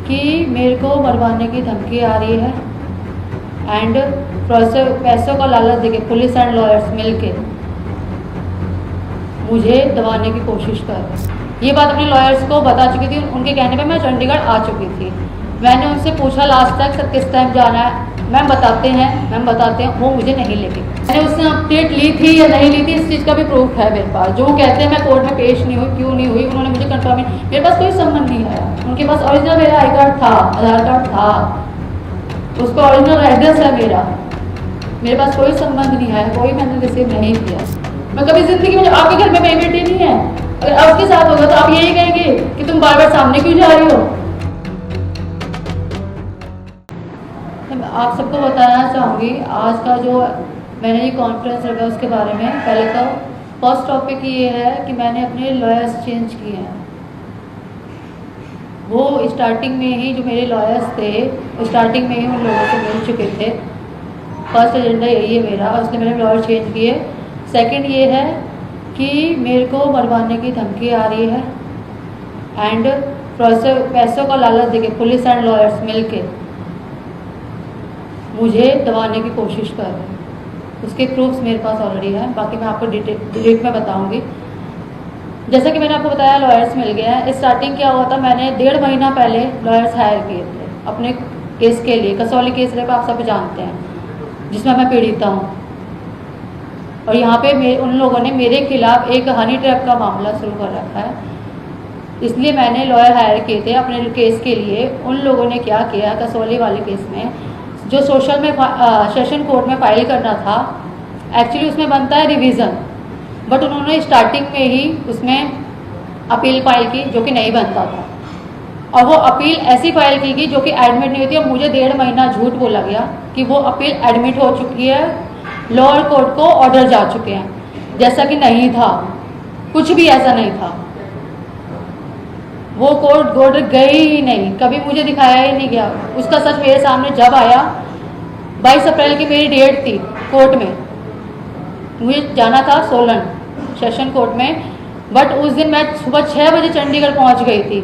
कि मेरे को मरवाने की धमकी आ रही है एंड पैसों का लालच देके पुलिस एंड लॉयर्स मिलके मुझे दबाने की कोशिश कर रहे हैं। ये बात अपने लॉयर्स को बता चुकी थी। उनके कहने पे मैं चंडीगढ़ आ चुकी थी। मैंने उनसे पूछा लास्ट तक सर किस टाइम जाना है, मैम बताते हैं, वो मुझे नहीं लेके। मैंने उससे अपडेट ली थी या नहीं ली थी इस चीज़ का भी प्रूफ है मेरे पास। जो कहते हैं मैं कोर्ट में पेश नहीं हुई, क्यों नहीं हुई, उन्होंने मुझे कंफर्म मेरे पास कोई संबंध नहीं आया। उनके पास ओरिजिनल मेरा आई कार्ड था, आधार कार्ड था, उसका ओरिजिनल एड्रेस है मेरे पास कोई संबंध नहीं आया, कोई मैंने रिसीव नहीं किया। मैं कभी जिंदगी में आपके घर में मेरी बेटी नहीं है, अगर आपके साथ होगा तो आप यही कहेंगे कि तुम बार बार सामने क्यों जा रही हो। आप सबको बताना चाहूँगी आज का जो मैंने ये कॉन्फ्रेंस रखा उसके बारे में। पहले तो फर्स्ट टॉपिक ये है कि मैंने अपने लॉयर्स चेंज किए हैं। वो स्टार्टिंग में ही जो मेरे लॉयर्स थे स्टार्टिंग में ही उन लोगों से मिल चुके थे। फर्स्ट एजेंडा यही है मेरा, और इसलिए मैंने लॉयर चेंज किए। सेकंड ये है कि मेरे को मरवाने की धमकी आ रही है एंड पैसों का लालच देके पुलिस एंड लॉयर्स मिलके मुझे दबाने की कोशिश कर रहे हैं। उसके प्रूफ्स मेरे पास ऑलरेडी है, बाकी मैं आपको डिटेल में बताऊंगी। जैसा कि मैंने आपको बताया लॉयर्स मिल गए हैं। स्टार्टिंग क्या हुआ था, मैंने 1.5 महीना पहले लॉयर्स हायर किए थे अपने केस के लिए। कसौली केस रेप आप सब जानते हैं, जिसमें मैं पीड़िता हूँ। और यहाँ पे उन लोगों ने मेरे खिलाफ एक हनी ट्रैप का मामला शुरू कर रखा है, इसलिए मैंने लॉयर हायर किए थे अपने केस के लिए। उन लोगों ने क्या किया, कसौली वाले केस में जो सोशल में सेशन कोर्ट में फाइल करना था, एक्चुअली उसमें बनता है रिवीजन, बट उन्होंने स्टार्टिंग में ही उसमें अपील फाइल की जो कि नहीं बनता था। और वो अपील ऐसी फाइल की गई जो कि एडमिट नहीं हुई थी। और मुझे 1.5 महीना झूठ बोला गया कि वो अपील एडमिट हो चुकी है, लोअर कोर्ट को ऑर्डर जा चुके हैं, जैसा कि नहीं था, कुछ भी ऐसा नहीं था। वो कोर्ट ऑर्डर गई ही नहीं, कभी मुझे दिखाया ही नहीं गया। उसका सच मेरे सामने जब आया, 22 अप्रैल की मेरी डेट थी कोर्ट में, मुझे जाना था सोलन सेशन कोर्ट में, बट उस दिन मैं सुबह 6 बजे चंडीगढ़ पहुंच गई थी।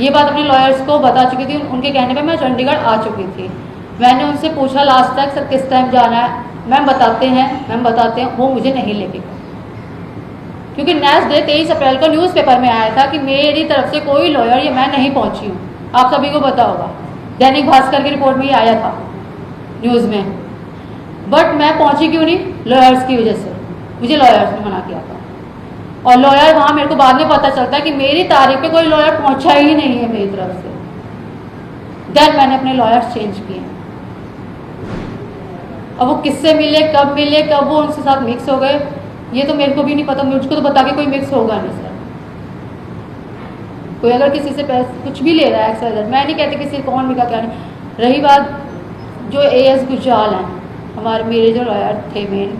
ये बात अपने लॉयर्स को बता चुकी थी। उनके कहने पे मैं चंडीगढ़ आ चुकी थी। मैंने उनसे पूछा लास्ट तक सर किस टाइम जाना है, मैम बताते हैं, वो मुझे नहीं लेके गए। क्योंकि नेक्स्ट डे 23 अप्रैल को न्यूज़पेपर में आया था कि मेरी तरफ से कोई लॉयर या मैं नहीं पहुंची हूँ। आप सभी को पता होगा, दैनिक भास्कर की रिपोर्ट में ही आया था न्यूज़ में। बट मैं पहुंची क्यों नहीं, लॉयर्स की वजह से। मुझे लॉयर्स ने मना किया था, और लॉयर वहाँ मेरे को बाद में पता चलता है कि मेरी तारीख पे कोई लॉयर पहुंचा ही नहीं है मेरी तरफ से। देन मैंने अपने लॉयर्स चेंज किए। अब वो किससे मिले, कब वो उनके साथ मिक्स हो गए, ये तो मेरे को भी नहीं पता। मुझको तो बता के कोई मिक्स होगा नहीं सर। कोई अगर किसी से पैसे कुछ भी ले रहा है एक्सरसाइज, मैं नहीं कहती किसी कौन भी का क्या नहीं। रही बात जो AS गुजराल हैं, हमारे मेरे जो लॉयर थे मेन,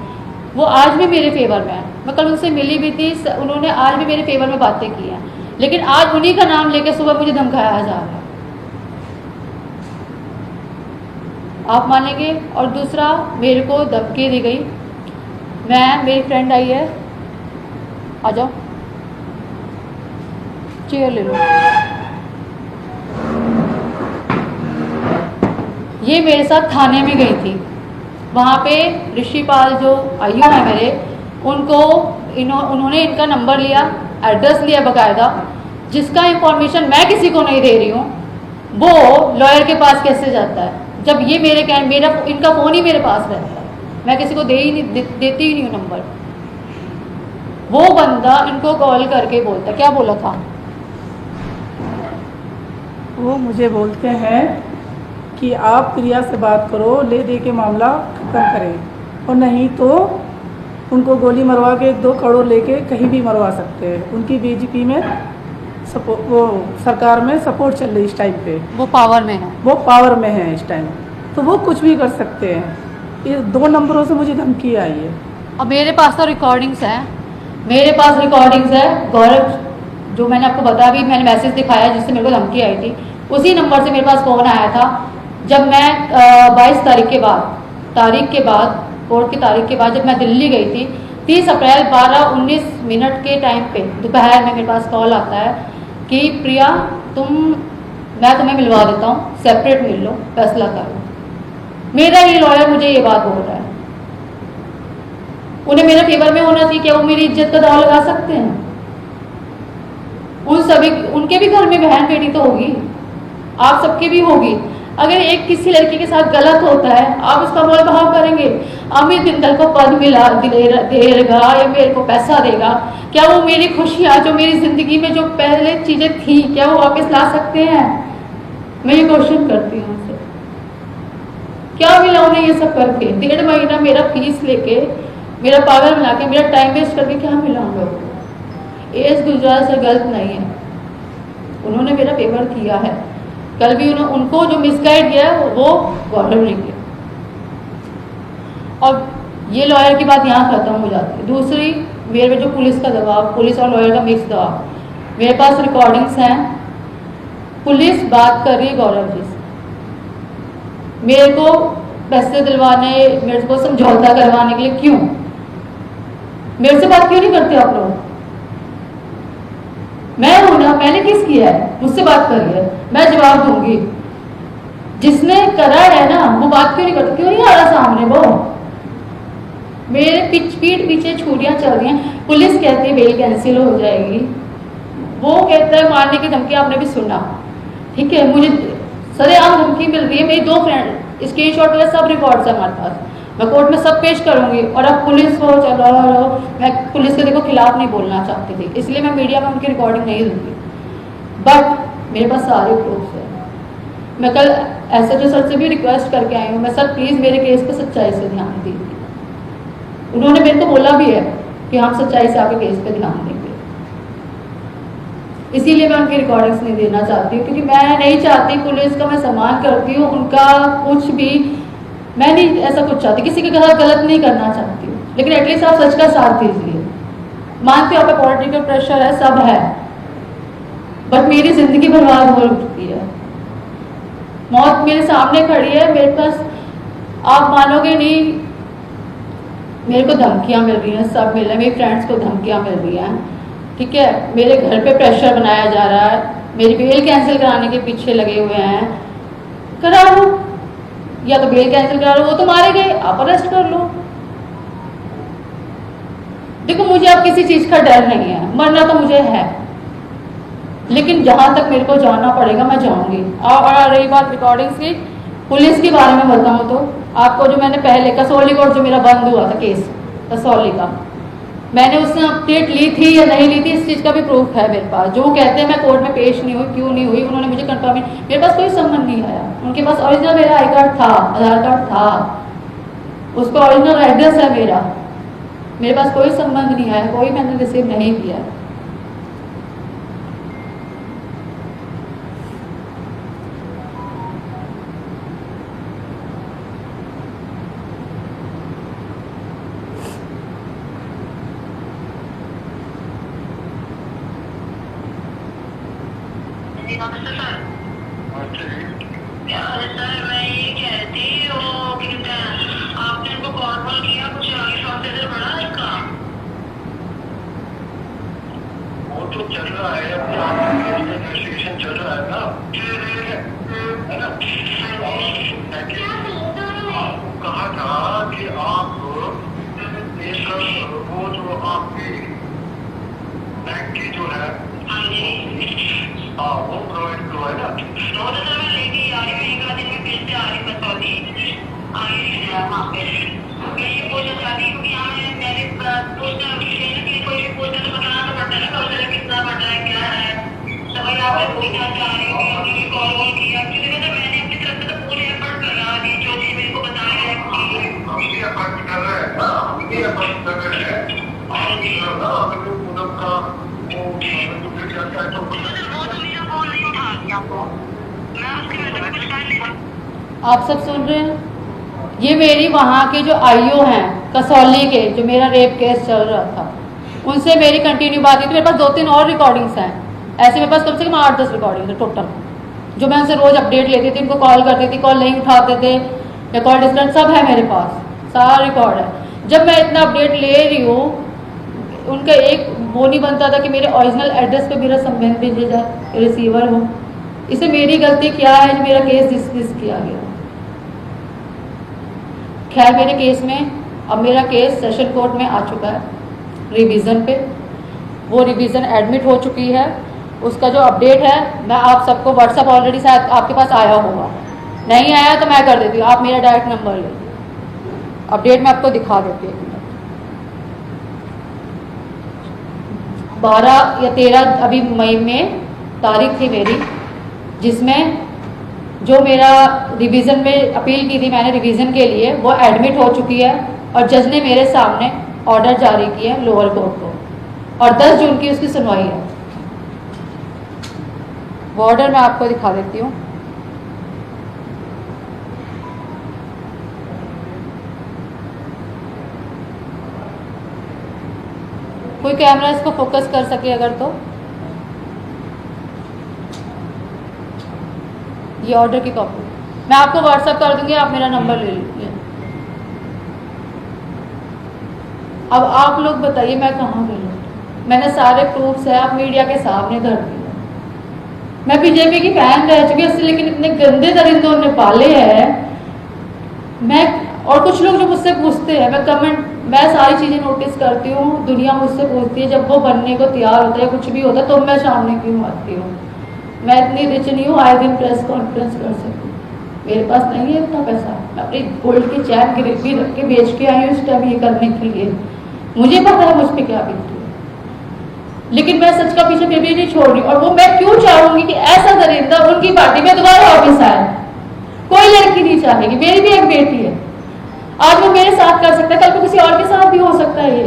वो आज भी मेरे फेवर में है। मैं कल उनसे मिली भी थी, उन्होंने आज भी मेरे फेवर में बातें की हैं, लेकिन आज उन्हीं का नाम लेके सुबह मुझे धमकाया जा रहा है। आप मानेंगे। और दूसरा, मेरे को धमकी दी गई। मेरी फ्रेंड आई है, आ जाओ, चेयर ले लो। ये मेरे साथ थाने में गई थी। वहाँ पे ऋषिपाल जो आयु है मेरे, उन्होंने इनका नंबर लिया, एड्रेस लिया बकायदा, जिसका इंफॉर्मेशन मैं किसी को नहीं दे रही हूँ, वो लॉयर के पास कैसे जाता है, जब ये इनका फ़ोन ही मेरे पास रहता है। मैं किसी को देती ही नहीं हूँ नंबर। वो बंदा इनको कॉल करके बोलता, क्या बोला था, वो मुझे बोलते हैं कि आप प्रिया से बात करो, ले दे के मामला खत्म करें, और नहीं तो उनको गोली मरवा के 2 करोड़ लेके कहीं भी मरवा सकते हैं। उनकी BJP में वो सरकार में सपोर्ट चल रही इस टाइम पे, वो पावर में है इस टाइम, तो वो कुछ भी कर सकते हैं। ये 2 नंबरों से मुझे धमकी आई है। और मेरे पास तो रिकॉर्डिंग्स हैं, गौरव जो मैंने आपको बताया, भी मैंने मैसेज दिखाया जिससे मेरे को धमकी आई थी, उसी नंबर से मेरे पास फ़ोन आया था। जब मैं 22 तारीख के बाद कोर्ट की तारीख के बाद जब मैं दिल्ली गई थी, 30 अप्रैल 12:19 के टाइम पे दोपहर में मेरे पास कॉल आता है कि प्रिया तुम मैं तुम्हें मिलवा देता हूँ, सेपरेट मिल लो, फैसला कर लो। मेरा ही लॉयर मुझे ये बात बोल रहा है। उन्हें मेरे फेवर में होना चाहिए, क्या वो मेरी इज्जत का दाव लगा सकते हैं? उनके भी घर में बहन बेटी तो होगी, आप सबके भी होगी। अगर एक किसी लड़की के साथ गलत होता है, आप उसका मोल भाव करेंगे? अमित बिंदल को पद मिला देगा या मेरे को पैसा देगा, क्या वो मेरी खुशियां, जो मेरी जिंदगी में जो पहले चीजें थी, क्या वो वापस ला सकते हैं? मैं ये क्वेश्चन करती हूँ उनसे। क्या मिला उन्हें ये सब करके? 1.5 महीना मेरा फीस लेके, मेरा पागल बना के, मेरा टाइम वेस्ट करके क्या मिला उन लोगों को? एज गुजराल से गलत नहीं है, उन्होंने मेरा फेवर किया है। कल भी उनको जो मिसगाइड किया वो गौरव ने किया। और ये लॉयर की बात यहाँ खत्म हो जाती है। दूसरी, मेरे में जो पुलिस का दबाव, पुलिस और लॉयर का मिक्स दबाव, मेरे पास रिकॉर्डिंग्स हैं। पुलिस बात कर रही है गौरव जी से, मेरे को पैसे दिलवाने, मेरे को समझौता करवाने के लिए। क्यों? मेरे से बात क्यों नहीं करते आप लोग? मैं हूं ना, मैंने किस किया है? मुझसे बात करिए, मैं जवाब दूंगी। जिसने करा है ना, वो बात क्यों नहीं करता? क्यों नहीं आ रहा सामने? वो मेरे पीठ पीछे छुरियां चल रही हैं। पुलिस कहती है बेल कैंसिल हो जाएगी, वो कहता है मारने की धमकी। आपने भी सुना, ठीक है? मुझे सरेआम धमकी मिल रही है। मेरी 2 फ्रेंड, स्क्रीनशॉट वाले सब रिकॉर्ड्स है हमारे पास, मैं कोर्ट में सब पेश करूंगी। और अब पुलिस को चलो, मैं पुलिस के देखो खिलाफ नहीं बोलना चाहती थी, इसलिए मैं मीडिया में उनकी रिकॉर्डिंग नहीं दूंगी, बट मेरे पास सारे प्रूफ है। मैं कल एसएचओ सर से भी रिक्वेस्ट करके आई हूँ, मैं सर प्लीज मेरे केस पे सच्चाई से ध्यान दीजिए। उन्होंने मेरे को बोला भी है कि हम सच्चाई से आपके केस पे ध्यान देंगे। इसीलिए मैं उनकी रिकॉर्डिंग्स नहीं देना चाहती हूँ, क्योंकि मैं नहीं चाहती, पुलिस का मैं सम्मान करती हूँ, उनका कुछ भी, मैं नहीं ऐसा कुछ चाहती, किसी के साथ गलत नहीं करना चाहती हूँ, लेकिन एटलीस्ट आप सच का साथ दीजिए। मानती हूँ आप पे पॉलिटिकल प्रेशर है, सब है, बट मेरी जिंदगी बर्बाद हो चुकी है। मौत मेरे सामने खड़ी है, मेरे पास, आप मानोगे नहीं, मेरे को धमकियां मिल रही हैं, सब मिल रहे हैं, मेरी फ्रेंड्स को धमकियां मिल रही हैं, ठीक है? मेरे घर पे प्रेशर बनाया जा रहा है, मेरी बेल कैंसिल कराने के पीछे लगे हुए हैं। करा लो, या तो बेल कैंसिल करा लो, वो तो मारे गए, आप अरेस्ट कर लो। देखो, मुझे अब किसी चीज का डर नहीं है, मरना तो मुझे है, लेकिन जहां तक मेरे को जाना पड़ेगा मैं जाऊंगी। और रही बात रिकॉर्डिंग्स की, पुलिस के बारे में बताऊं तो आपको, जो मैंने पहले कसौली कोर्ट, जो मेरा बंद हुआ था केस कसौली का, मैंने उससे अपडेट ली थी या नहीं ली थी, इस चीज का भी प्रूफ है मेरे पास। जो कहते हैं मैं कोर्ट में पेश नहीं हुई, क्यों नहीं हुई, उन्होंने मुझे कंफर्म, मेरे पास कोई समन नहीं आया। उनके पास ओरिजिनल मेरा आई कार्ड था, आधार कार्ड था, उसका ओरिजिनल एड्रेस है मेरा, मेरे पास कोई संबंध नहीं आया, कोई मैंने रिसीव नहीं किया। सर, मैं ये कह रही थी, वो कहते हैं आपने उनको कॉल किया, कुछ आगे प्रोसीजर बढ़ा इसका? वो तो चल रहा है, इन्वेस्टिगेशन चल रहा है ना, है ना? कहा था कि आप एक वो जो आपकी बैंक की जो है, हाँ, वो प्रोवाइड करो, है ना? वो तो सर मैं लेके आ रही हूँ, 1 दिन में फिर से आ रही कसौली आई है वहाँ पे। मैं ये पूछना चाहती हूँ कि यहाँ मैंने पूछना कि कोई भी पूछना तो बताना तो पड़ता है ना, प्रोसेस कितना बढ़ रहा है, क्या है, तो भाई आप पूछना चाह रही हूँ कि कॉल किया, क्योंकि मैंने अपनी तरफ से तो पूरे एफर्ट कर रहा है, जो चीज मेरे को बताया है कि हम भी एफर्ट कर रहे हैं ना, हम भी एफर्ट कर रहे हैं। आप सब सुन रहे हैं? ये मेरी वहाँ के जो आईओ हैं कसौली के, जो मेरा रेप केस चल रहा था, उनसे मेरी कंटिन्यू बात हुई थी। मेरे पास 2-3 और रिकॉर्डिंग्स हैं, ऐसे मेरे पास कम से कम 8-10 रिकॉर्डिंग्स है टोटल, जो मैं उनसे रोज अपडेट लेती थी, उनको कॉल करती थी, कॉल नहीं उठाते थे, या कॉल डिस्टेंस, सब है मेरे पास, सारा रिकॉर्ड है। जब मैं इतना अपडेट ले रही हूँ, उनका एक वो नहीं बनता था कि मेरे ओरिजिनल एड्रेस पे मेरा संबंध भेजे जाए, रिसीवर हो। इसे मेरी गलती क्या है जो मेरा केस डिसमिस किया गया। खैर मेरे केस में अब मेरा केस सेशन कोर्ट में आ चुका है रिवीजन पे। वो रिवीजन एडमिट हो चुकी है। उसका जो अपडेट है मैं आप सबको व्हाट्सएप ऑलरेडी शायद आपके पास आया होगा, नहीं आया तो मैं कर देती हूँ, आप मेरा डायरेक्ट नंबर ले लीजिए। अपडेट मैं आपको दिखा देती हूँ। 12 या 13 अभी मई में तारीख थी मेरी, जिसमें जो मेरा रिवीजन में अपील की थी मैंने रिवीजन के लिए, वो एडमिट हो चुकी है और जज ने मेरे सामने ऑर्डर जारी किए है लोअर कोर्ट को, और 10 जून की उसकी सुनवाई है। वो ऑर्डर मैं आपको दिखा देती हूँ। कोई कैमरा इसको फोकस कर सके अगर तो। ये ऑर्डर की कॉपी मैं आपको व्हाट्सएप कर दूंगी, आप मेरा नंबर ले लीजिए। अब आप लोग बताइए मैं कहाँ गई? मैंने सारे प्रूफ्स है आप मीडिया के सामने धर दिए। मैं बीजेपी की फैन रह चुकी हूँ, लेकिन इतने गंदे दरिंदों ने पाले हैं। मैं और कुछ लोग जो मुझसे पूछते हैं, मैं सारी चीज़ें नोटिस करती हूँ, दुनिया मुझसे पूछती है, जब वो बनने को तैयार होता है कुछ भी होता है तो मैं सामने क्यों आती हूँ? मैं इतनी रिच नहीं हूँ आए दिन प्रेस कॉन्फ्रेंस कर सकूँ, मेरे पास नहीं है इतना पैसा। मैं अपनी गोल्ड की चैन गिरवी रख के बेच के आई हूँ इस टाइम ये करने के लिए। मुझे पता है मुझ पर क्या बीती है, लेकिन मैं सच का पीछे भी नहीं छोड़ रही। और वो मैं क्यों चाहूंगी कि ऐसा दरिंदा उनकी पार्टी में दोबारा ऑफिस आए? कोई लड़की नहीं चाहेगी। मेरी भी एक बेटी है, आज वो मेरे साथ कर सकता है, कल को किसी और के साथ भी हो सकता है। ये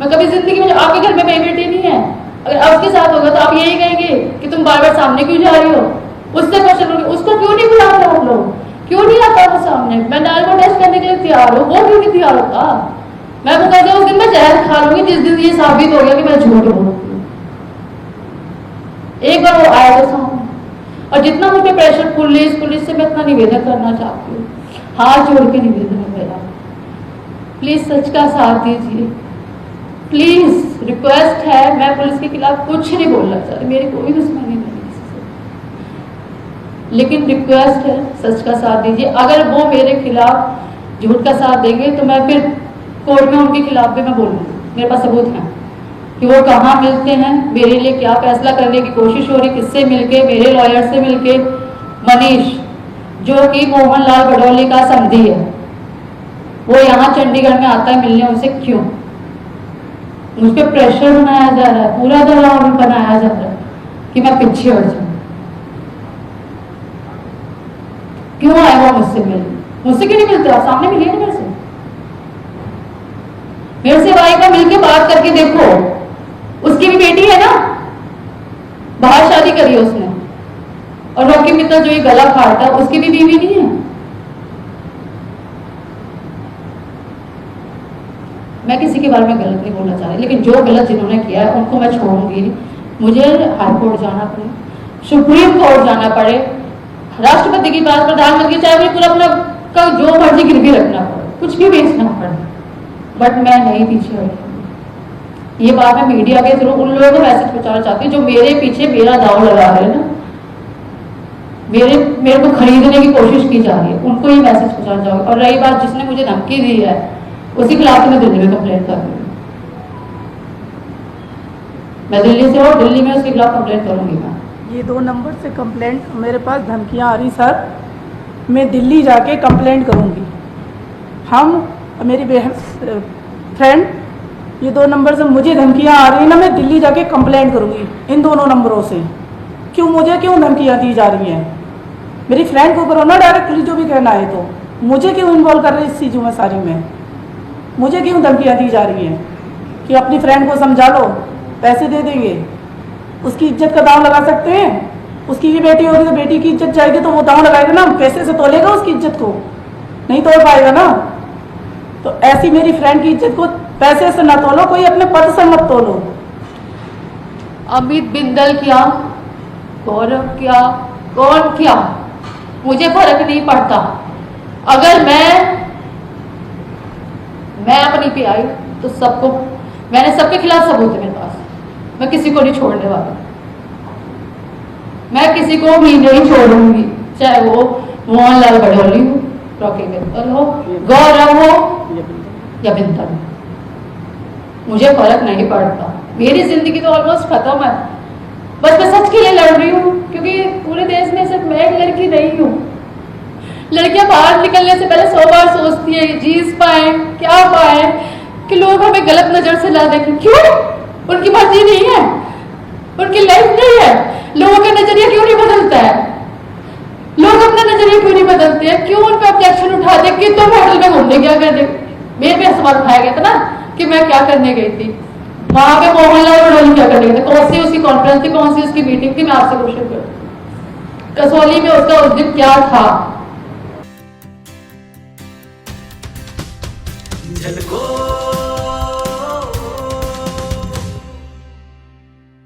मैं कभी जिंदगी में, आपके घर में मेरी बेटी नहीं है, अगर अब उसके साथ होगा तो आप यही कहेंगे कि तुम बार बार सामने क्यों जा रही हो? उससे क्वेश्चन होंगे, उसको क्यों नहीं बुलाते आप लोग? क्यों नहीं आता वो सामने? मैं नार्को टेस्ट करने के लिए तैयार हूँ, वो क्यों नहीं तैयार होता? मैं वो कहता हूँ उस दिन मैं जहर खा लूंगी जिस दिन ये साबित हो गया कि मैं झूठ बोलती हूँ। एक बार वो आया तो सामने। और जितना मुझे प्रेशर पुलिस से मैं इतना निवेदन करना चाहती हूँ, हाथ जोड़ के निवेदन है मेरा, प्लीज सच का साथ दीजिए, प्लीज रिक्वेस्ट है। मैं पुलिस के खिलाफ कुछ नहीं बोलना चाहती, मेरी कोई दुश्मनी नहीं किसी से, लेकिन रिक्वेस्ट है सच का साथ दीजिए। अगर वो मेरे खिलाफ झूठ का साथ देंगे तो मैं फिर कोर्ट में उनके खिलाफ भी मैं बोलूँगी, मेरे पास सबूत हैं कि वो कहाँ मिलते हैं, मेरे लिए क्या फैसला करने की कोशिश हो रही, किससे मिलके, मेरे लॉयर से मिलके। मनीष जो कि मोहनलाल बडौली का समधी है, वो यहाँ चंडीगढ़ में आता है मिलने, उनसे क्यों? मुझ पर प्रेशर बनाया जा रहा है, पूरा दबाव बनाया जा रहा है कि मैं पीछे हट जाऊं। क्यों आए वो मुझसे मिलने? मुझसे क्यों नहीं मिलते? आप सामने मिलिए ना मेरे से। मेरे से भाई का मिलके बात करके देखो, उसकी भी बेटी है ना, बाहर शादी करी है उसने। और रॉकी मित्तल जो ये गला फाड़ता है उसकी भी बीवी नहीं है। मैं किसी के बारे में गलत नहीं बोलना चाह रही, लेकिन जो गलत जिन्होंने किया है उनको मैं छोड़ूंगी नहीं। मुझे हाई कोर्ट जाना पड़े, सुप्रीम कोर्ट जाना पड़े, राष्ट्रपति की बात, प्रधानमंत्री, चाहे मुझे पूरा अपना का जो मर्जी गिरवी रखना पड़े, कुछ भी बेचना पड़े, बट मैं नहीं पीछे हटूंगी। ये बात मैं मीडिया के थ्रू उन लोगों को मैसेज पहुंचाना चाहती हूँ जो मेरे पीछे मेरा दाव लगा रहे हैं ना, मेरे को खरीदने की कोशिश की जा रही है, उनको ये मैसेज पहुंचाना चाहूंगी। और रही बात जिसने मुझे धमकी दी है, उसके खिलाफ मैं दिल्ली में कंप्लेंट कर रही हूँ। मैं दिल्ली से और दिल्ली में उसके खिलाफ कंप्लेंट करूंगी। मैं ये 2 नंबर से कंप्लेंट, मेरे पास धमकियां आ रही सर, मैं दिल्ली जाके कंप्लेंट करूंगी। हम मेरी बहन फ्रेंड, ये 2 नंबर से मुझे धमकियां आ रही है ना, मैं दिल्ली जाके कंप्लेंट करूंगी इन दोनों नंबरों से। मुझे क्यों धमकियां दी जा रही हैं? मेरी फ्रेंड को करो ना डायरेक्टली, जो भी कहना है, तो मुझे क्यों इन्वॉल्व कर रहे हैं इस चीज़ों में सारी में? मुझे क्यों धमकियां दी जा रही हैं कि अपनी फ्रेंड को समझा लो, पैसे दे देंगे, उसकी इज्जत का दांव लगा सकते हैं? उसकी भी बेटी होगी तो बेटी की इज्जत जाएगी तो वो दांव लगाएगा ना, पैसे से तोलेगा उसकी इज्जत को? नहीं तोड़ पाएगा ना। तो ऐसी मेरी फ्रेंड की इज्जत को पैसे से ना तोलो, कोई अपने पद से मत तोलो। अमित बिंदल क्या, गौरव क्या, कौन क्या, मुझे फर्क नहीं पड़ता। अगर मैं अपनी पे आई तो सबको, मैंने सबके खिलाफ सबूत है मेरे पास, मैं किसी को नहीं छोड़ने वाली। मैं किसी को भी नहीं छोड़ूंगी, चाहे वो मोहनलाल बड़ौली हो, रॉकी मित्तल हो, गौरव हो या बिंदल, मुझे फर्क नहीं पड़ता। मेरी जिंदगी तो ऑलमोस्ट खत्म है, बस मैं सच के लिए लड़ रही हूँ, क्योंकि पूरे देश में सिर्फ मैं एक लड़की नहीं हूँ। लड़कियां बाहर निकलने से पहले 100 बार सोचती है जीत पाए क्या पाए, कि लोग हमें गलत नजर से ना देखें। क्यों? उनकी मर्जी नहीं है, उनकी लाइफ नहीं है। लोगों का नजरिया क्यों नहीं बदलता है? लोग अपना नजरिया क्यों नहीं बदलते हैं? क्यों उन पर ऑब्जेक्शन उठाते हैं कि तुम होटल में घूमने क्या करने? मेरे पे सवाल उठाया गया था ना कि मैं क्या करने गई थी वहां पे, मोहनलाल बड़ौली क्या करने गए थे, कौन सी उसकी कॉन्फ्रेंस थी, कौन सी उसकी मीटिंग थी, मैं आपसे क्वेश्चन करूं। कसौली में उसका उस दिन क्या था? झलको